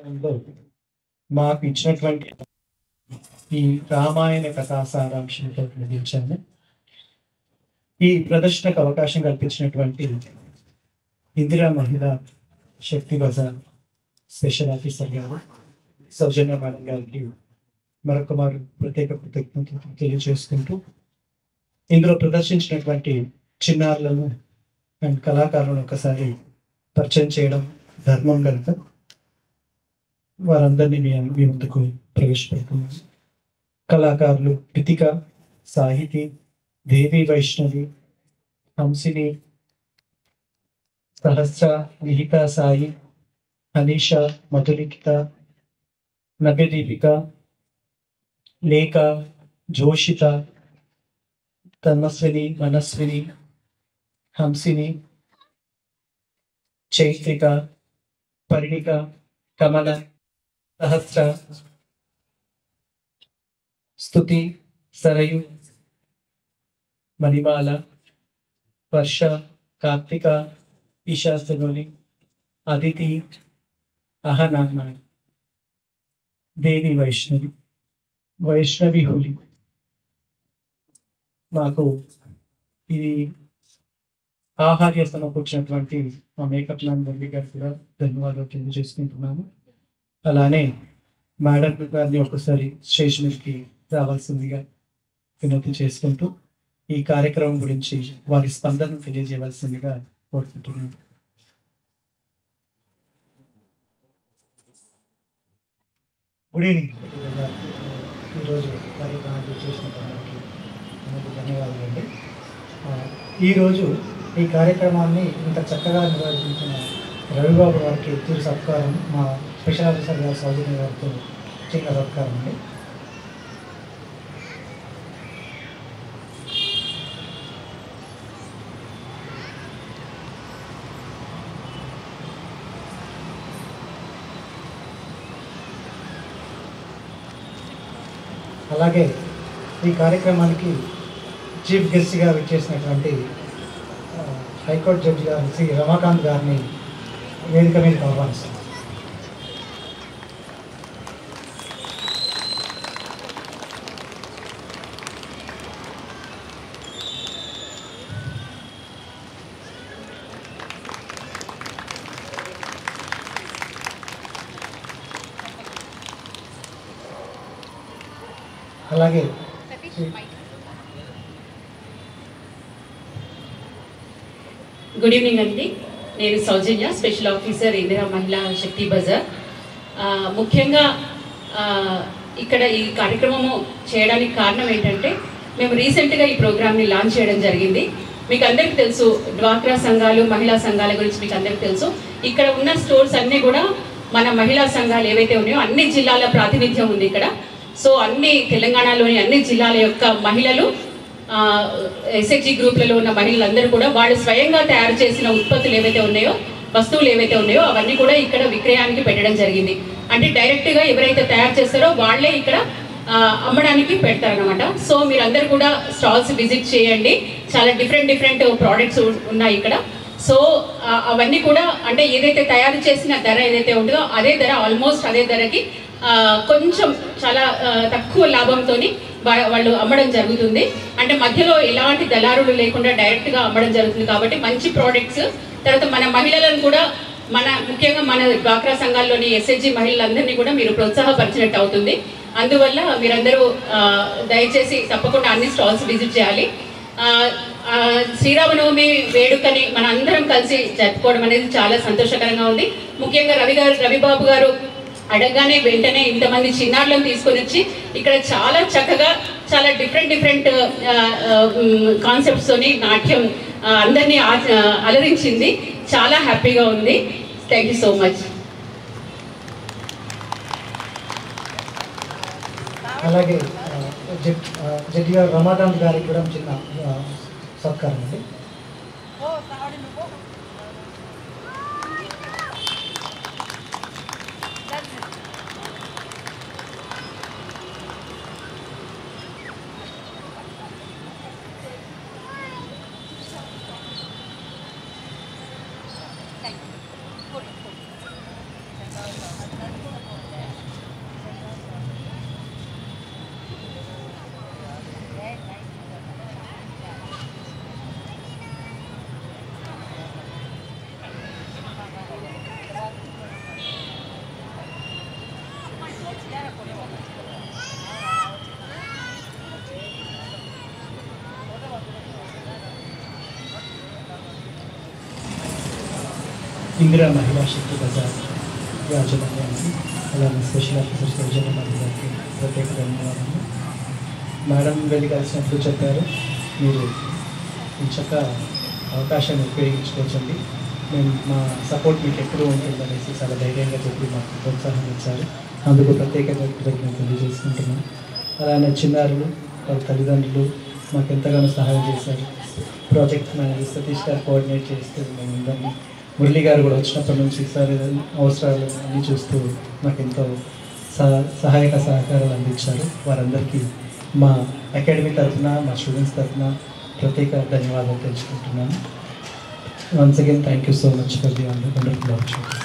లో మాకు ఇచ్చినటువంటి ఈ రామాయణ కథా సారాంశంతో ముగించాము. ఈ ప్రదర్శనకు అవకాశం కల్పించినటువంటి ఇందిరా మహిళా శక్తి బజార్ స్పెషల్ ఆఫీసర్ గారు సౌజన్య మేడం గారికి మరొక మారు ప్రత్యేక కృతజ్ఞతలు తెలియజేసుకుంటూ, ఇందులో ప్రదర్శించినటువంటి చిన్నారులను అండ్ కళాకారులను ఒకసారి పరిచయం చేయడం ధర్మం కనుక వారందరినీ మీ ముందుకు ప్రవేశపెడుతున్నాను. కళాకారులు కృతిక, సాహితి, దేవి వైష్ణవి, హంసిని, సహస్ర, విహిత సాయి, అనీష, మధులిఖిత, నవ్యదీపిక, లేఖ, జోషిత, తన్మస్విని, మనస్విని, హంసిని, చైత్రిక, పరిణిక, కమల, సహస్ర, స్తుతి, సరయు, మణిమాల, వర్ష, కార్తిక, ఈశాస్తనోని, అదితి, అహనాన్న, దేవి వైష్ణవి, వైష్ణవి హోలీ. మాకు ఇది ఆహార్య సమకూర్చినటువంటి మా మేకప్ మ్యాన్ మురళి గారు కూడా ధన్యవాదాలు తెలియజేసుకుంటున్నాను. అలానే మేడం గారిని ఒకసారి స్టేజ్ మీదకి రావాల్సిందిగా వినతి చేసుకుంటూ ఈ కార్యక్రమం గురించి వారి స్పందన తెలియజేయవలసిందిగా కోరుకుంటున్నాను. Good evening. ఈరోజు కార్యక్రమాన్ని చేసినటువంటి ధన్యవాదాలండి. ఈరోజు ఈ కార్యక్రమాన్ని ఇంత చక్కగా నిర్వహించిన రవిబాబు గారికి తీరు సత్కారం, మా స్పెషల్ ఆఫీసర్ గారు సౌజన్య గారితో చిన్న సత్కారం అండి. అలాగే ఈ కార్యక్రమానికి చీఫ్ గెస్ట్గా విచ్చేసినటువంటి హైకోర్టు జడ్జి గారు శ్రీ రమాకాంత్ గారిని వేదిక మీదకి ఆహ్వానిస్తాం. అలాగే గుడ్ ఈవినింగ్ అండి. నేను సౌజన్య, స్పెషల్ ఆఫీసర్ ఇందిరా మహిళా శక్తి బజార్. ముఖ్యంగా ఇక్కడ ఈ కార్యక్రమము చేయడానికి కారణం ఏంటంటే, మేము రీసెంట్గా ఈ ప్రోగ్రామ్ని లాంచ్ చేయడం జరిగింది. మీకు అందరికీ తెలుసు, డ్వాక్రా సంఘాలు, మహిళా సంఘాల గురించి మీకు అందరికీ తెలుసు. ఇక్కడ ఉన్న స్టోర్స్ అన్నీ కూడా మన మహిళా సంఘాలు ఏవైతే ఉన్నాయో అన్ని జిల్లాల ప్రాతినిధ్యం ఉంది ఇక్కడ. సో అన్ని తెలంగాణలోని అన్ని జిల్లాల యొక్క మహిళలు, ఎస్హెచ్జి గ్రూప్లలో ఉన్న మహిళలందరూ కూడా వాళ్ళు స్వయంగా తయారు చేసిన ఉత్పత్తులు ఏవైతే ఉన్నాయో, వస్తువులు ఏవైతే ఉన్నాయో అవన్నీ కూడా ఇక్కడ విక్రయానికి పెట్టడం జరిగింది. అంటే డైరెక్ట్గా ఎవరైతే తయారు చేస్తారో వాళ్ళే ఇక్కడ అమ్మడానికి పెడతారనమాట. సో మీరందరూ కూడా స్టాల్స్ విజిట్ చేయండి. చాలా డిఫరెంట్ ప్రోడక్ట్స్ ఉన్నాయి ఇక్కడ. సో అవన్నీ కూడా అంటే ఏదైతే తయారు చేసిన ధర ఏదైతే ఉంటుందో అదే ధర, ఆల్మోస్ట్ అదే ధరకి కొంచెం చాలా తక్కువ లాభంతో వాళ్ళు అమ్మడం జరుగుతుంది. అంటే మధ్యలో ఎలాంటి దళారులు లేకుండా డైరెక్ట్గా అమ్మడం జరుగుతుంది. కాబట్టి మంచి ప్రోడక్ట్స్. తర్వాత మన మహిళలను కూడా ముఖ్యంగా మన డ్వాక్రా సంఘాల్లోని ఎస్హెచ్జి మహిళలందరినీ కూడా మీరు ప్రోత్సాహపరిచినట్టు అవుతుంది. అందువల్ల మీరందరూ దయచేసి తప్పకుండా అన్ని స్టాల్స్ విజిట్ చేయాలి. శ్రీరామనవమి వేడుకని మన అందరం కలిసి జరుపుకోవడం అనేది చాలా సంతోషకరంగా ఉంది. ముఖ్యంగా రవిబాబు గారు అడగగానే వెంటనే ఇంతమంది చిన్నారులను తీసుకొని వచ్చి ఇక్కడ చాలా చక్కగా చాలా డిఫరెంట్ కాన్సెప్ట్స్తోని నాట్యం అందరినీ అలరించింది. చాలా హ్యాపీగా ఉంది. Thank you so much. అలాగే జడ్జి గారు రమాకాంత్ గారికి కూడా చిన్న సత్కారం అండి. ఇందిరా మహిళా శక్తి బజార్ యాజమాన్యానికి, అలానే స్పెషల్ ఆఫీసర్ సౌజన్య గారికి ప్రత్యేక ధన్యవాదాలు. మేడం వెళ్ళి కలిసినప్పుడు చెప్పారు, మీరు ఇంచక్క అవకాశాన్ని ఉపయోగించుకోవచ్చండి, మేము మా సపోర్ట్ మీకు ఎప్పుడూ ఉంటుందనేసి చాలా ధైర్యంగా చెప్పి మాకు ప్రోత్సాహం ఇచ్చారు. అందుకు ప్రత్యేకంగా కృతజ్ఞతలు తెలియజేసుకుంటున్నాం. అలానే చిన్నారులు, వాళ్ళ తల్లిదండ్రులు మాకు ఎంతగానో సహాయం చేశారు. ప్రాజెక్ట్ మేనేజర్ సతీష్ గారు కోఆర్డినేట్ చేస్తూ మేము అందరినీ, మురళి గారు కూడా వచ్చినప్పటి నుంచి సార్ అవసరాలు అన్నీ చూస్తూ మాకు ఎంతో సహాయక సహకారాలు అందించారు. వారందరికీ మా అకాడమీ తరఫున, మా స్టూడెంట్స్ తరఫున ప్రత్యేక ధన్యవాదాలు తెలుసుకుంటున్నాను. Once again thank you so much for the wonderful opportunity.